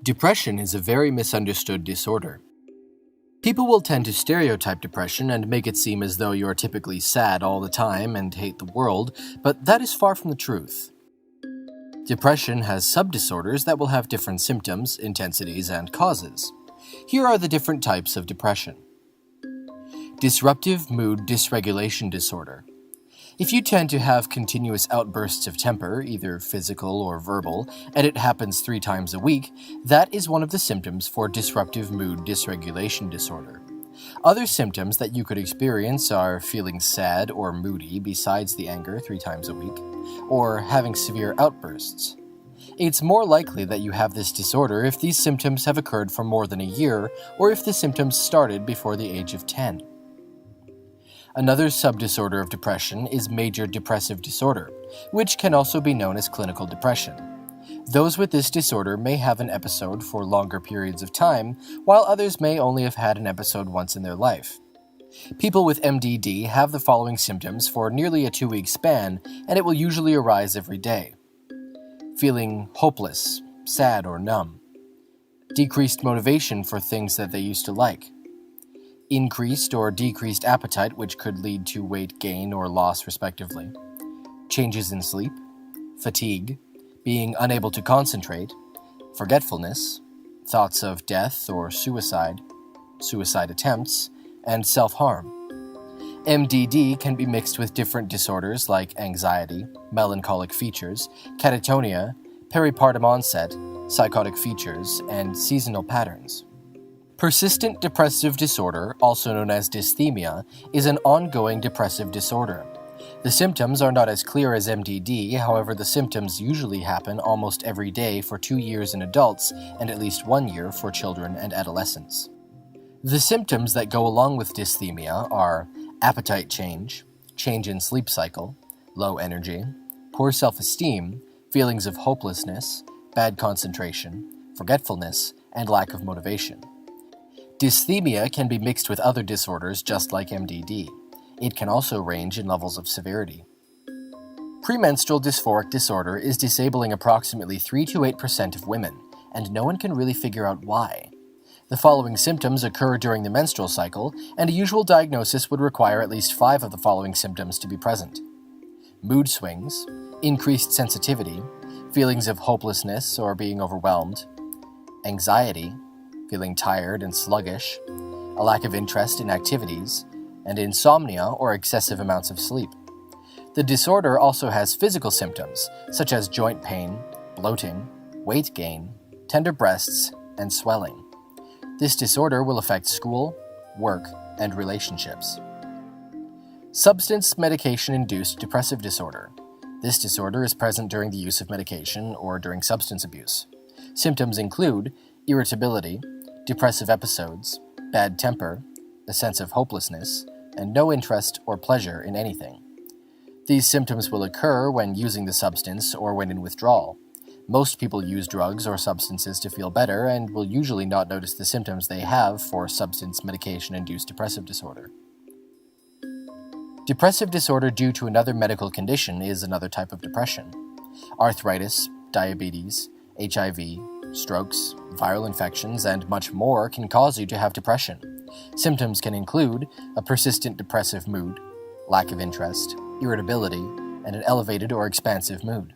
Depression is a very misunderstood disorder. People will tend to stereotype depression and make it seem as though you're typically sad all the time and hate the world, but that is far from the truth. Depression has subdisorders that will have different symptoms, intensities, and causes. Here are the different types of depression. Disruptive mood dysregulation disorder. If you tend to have continuous outbursts of temper, either physical or verbal, and it happens 3 times a week, that is one of the symptoms for disruptive mood dysregulation disorder. Other symptoms that you could experience are feeling sad or moody besides the anger 3 times a week, or having severe outbursts. It's more likely that you have this disorder if these symptoms have occurred for more than a year, or if the symptoms started before the age of 10. Another subdisorder of depression is major depressive disorder, which can also be known as clinical depression. Those with this disorder may have an episode for longer periods of time, while others may only have had an episode once in their life. People with MDD have the following symptoms for nearly a 2-week span, and it will usually arise every day. Feeling hopeless, sad, or numb. Decreased motivation for things that they used to like. Increased or decreased appetite, which could lead to weight gain or loss respectively. Changes in sleep. Fatigue. Being unable to concentrate. Forgetfulness. Thoughts of death or suicide attempts, and self-harm. MDD can be mixed with different disorders like anxiety, melancholic features, catatonia, peripartum onset, psychotic features, and seasonal patterns. Persistent depressive disorder, also known as dysthymia, is an ongoing depressive disorder. The symptoms are not as clear as MDD, however the symptoms usually happen almost every day for 2 years in adults and at least 1 year for children and adolescents. The symptoms that go along with dysthymia are appetite change, change in sleep cycle, low energy, poor self-esteem, feelings of hopelessness, bad concentration, forgetfulness, and lack of motivation. Dysthymia can be mixed with other disorders just like MDD. It can also range in levels of severity. Premenstrual dysphoric disorder is disabling approximately 3 to 8% of women, and no one can really figure out why. The following symptoms occur during the menstrual cycle, and a usual diagnosis would require at least 5 of the following symptoms to be present. Mood swings, increased sensitivity, feelings of hopelessness or being overwhelmed, anxiety, feeling tired and sluggish, a lack of interest in activities, and insomnia or excessive amounts of sleep. The disorder also has physical symptoms, such as joint pain, bloating, weight gain, tender breasts, and swelling. This disorder will affect school, work, and relationships. Substance medication-induced depressive disorder. This disorder is present during the use of medication or during substance abuse. Symptoms include irritability, depressive episodes, bad temper, a sense of hopelessness, and no interest or pleasure in anything. These symptoms will occur when using the substance or when in withdrawal. Most people use drugs or substances to feel better and will usually not notice the symptoms they have for substance medication-induced depressive disorder. Depressive disorder due to another medical condition is another type of depression. Arthritis, diabetes, HIV, strokes, viral infections, and much more can cause you to have depression. Symptoms can include a persistent depressive mood, lack of interest, irritability, and an elevated or expansive mood.